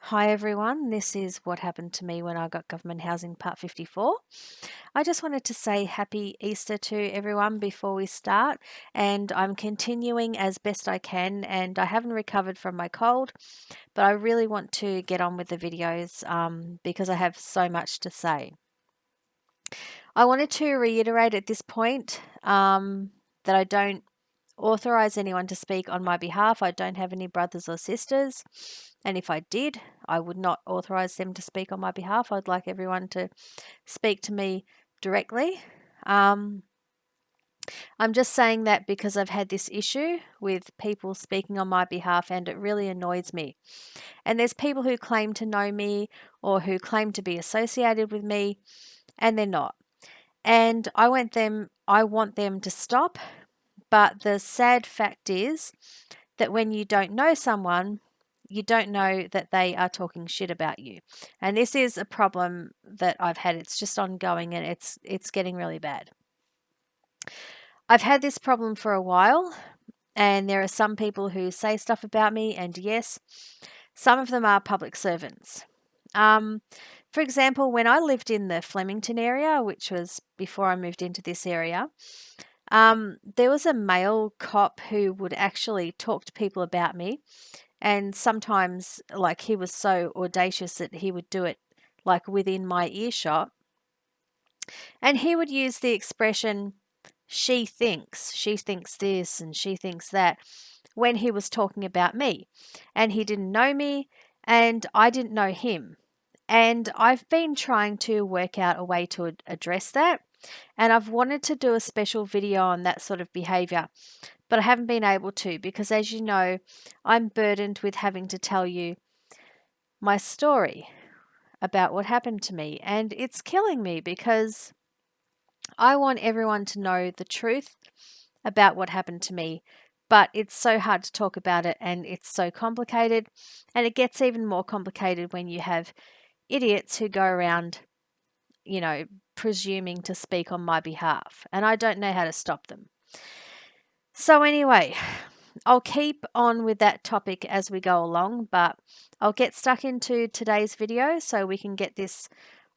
Hi everyone, this is what happened to me when I got government housing part 54. I just wanted to say happy Easter to everyone before we start, and I'm continuing as best I can, and I haven't recovered from my cold, but I really want to get on with the videos because I have so much to say. I wanted to reiterate at this point that I don't authorize anyone to speak on my behalf. I don't have any brothers or sisters. And if I did, I would not authorize them to speak on my behalf. I'd like everyone to speak to me directly. I'm just saying that because I've had this issue with people speaking on my behalf and it really annoys me. And there's people who claim to know me or who claim to be associated with me and they're not. And I want them to stop. But the sad fact is that when you don't know someone, you don't know that they are talking shit about you. And this is a problem that I've had. It's just ongoing and it's getting really bad. I've had this problem for a while, and there are some people who say stuff about me, and yes, some of them are public servants. For example, when I lived in the Flemington area, which was before I moved into this area, there was a male cop who would actually talk to people about me, and sometimes, like, he was so audacious that he would do it like within my earshot, and he would use the expression she thinks this and she thinks that when he was talking about me, and he didn't know me and I didn't know him. And I've been trying to work out a way to address that. And I've wanted to do a special video on that sort of behavior, but I haven't been able to because, as you know, I'm burdened with having to tell you my story about what happened to me. And it's killing me because I want everyone to know the truth about what happened to me. But it's so hard to talk about it and it's so complicated. And it gets even more complicated when you have idiots who go around, presuming to speak on my behalf. And I don't know how to stop them. So, anyway, I'll keep on with that topic as we go along, but I'll get stuck into today's video so we can get this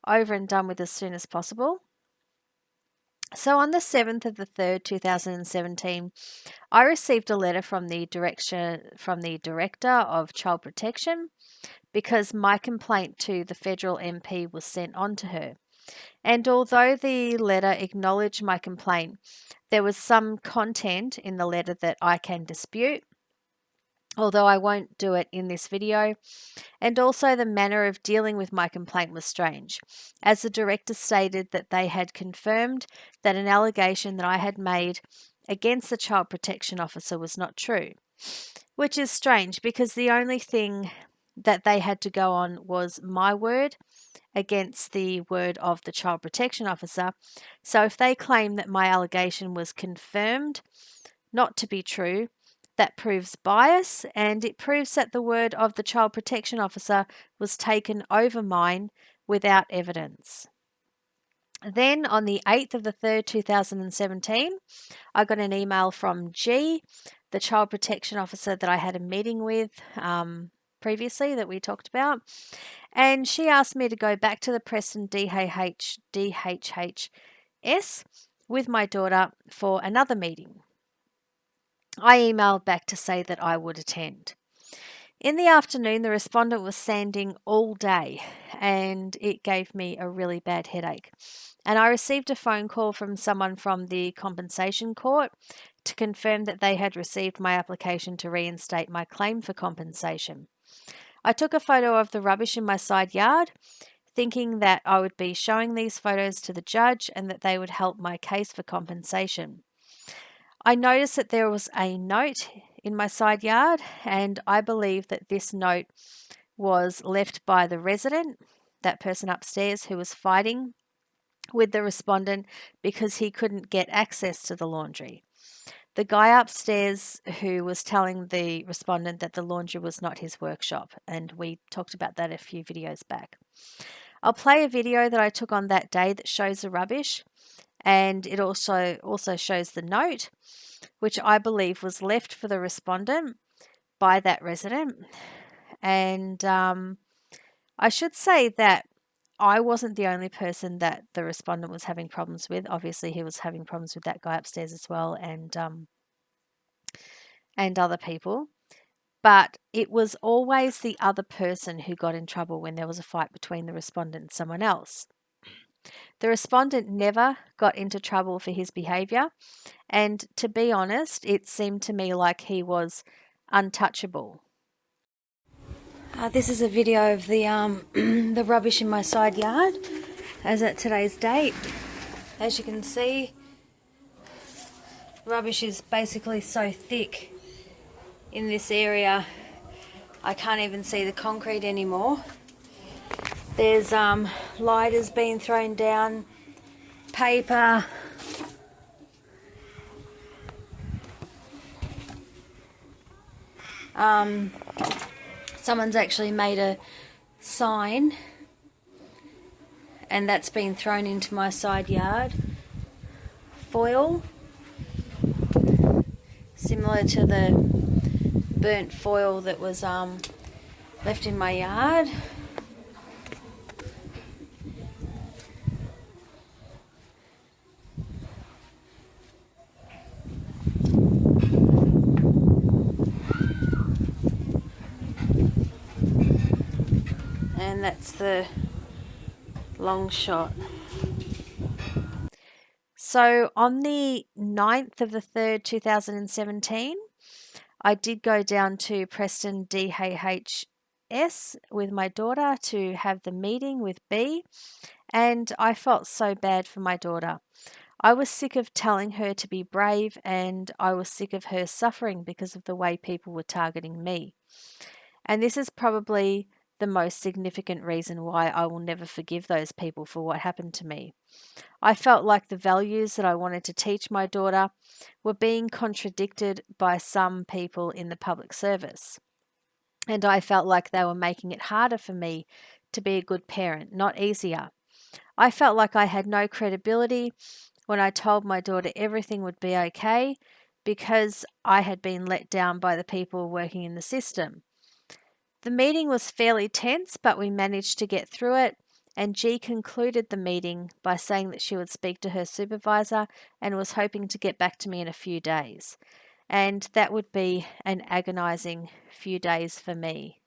over and done with as soon as possible. So, on the 7th of the 3rd, 2017, I received a letter from the Director of Child Protection because my complaint to the federal MP was sent on to her. And although the letter acknowledged my complaint, there was some content in the letter that I can dispute, although I won't do it in this video. And also the manner of dealing with my complaint was strange, as the director stated that they had confirmed that an allegation that I had made against the child protection officer was not true, which is strange because the only thing that they had to go on was my word against the word of the child protection officer. So if they claim that my allegation was confirmed not to be true, that proves bias, and it proves that the word of the child protection officer was taken over mine without evidence. Then on the 8th of the 3rd, 2017, I got an email from G, the child protection officer that I had a meeting with previously that we talked about. And she asked me to go back to the Preston DHHS with my daughter for another meeting. I emailed back to say that I would attend. In the afternoon, the respondent was sanding all day and it gave me a really bad headache. And I received a phone call from someone from the compensation court to confirm that they had received my application to reinstate my claim for compensation. I took a photo of the rubbish in my side yard, thinking that I would be showing these photos to the judge and that they would help my case for compensation. I noticed that there was a note in my side yard, and I believe that this note was left by the resident, that person upstairs who was fighting with the respondent because he couldn't get access to the laundry. The guy upstairs who was telling the respondent that the laundry was not his workshop, and we talked about that a few videos back. I'll play a video that I took on that day that shows the rubbish, and it also shows the note, which I believe was left for the respondent by that resident. And I should say that I wasn't the only person that the respondent was having problems with. Obviously, he was having problems with that guy upstairs as well, and other people. But it was always the other person who got in trouble when there was a fight between the respondent and someone else. The respondent never got into trouble for his behaviour, and to be honest, it seemed to me like he was untouchable. This is a video of the the rubbish in my side yard as at today's date. As you can see, rubbish is basically so thick in this area I can't even see the concrete anymore. There's lighters being thrown down, paper, someone's actually made a sign and that's been thrown into my side yard. Foil, similar to the burnt foil that was left in my yard. And that's the long shot. So on the 9th of the 3rd, 2017, I did go down to Preston DHHS with my daughter to have the meeting with B, and I felt so bad for my daughter. I was sick of telling her to be brave, and I was sick of her suffering because of the way people were targeting me. And this is probably the most significant reason why I will never forgive those people for what happened to me. I felt like the values that I wanted to teach my daughter were being contradicted by some people in the public service. And I felt like they were making it harder for me to be a good parent, not easier. I felt like I had no credibility when I told my daughter everything would be okay because I had been let down by the people working in the system. The meeting was fairly tense, but we managed to get through it, and G concluded the meeting by saying that she would speak to her supervisor and was hoping to get back to me in a few days. And that would be an agonising few days for me.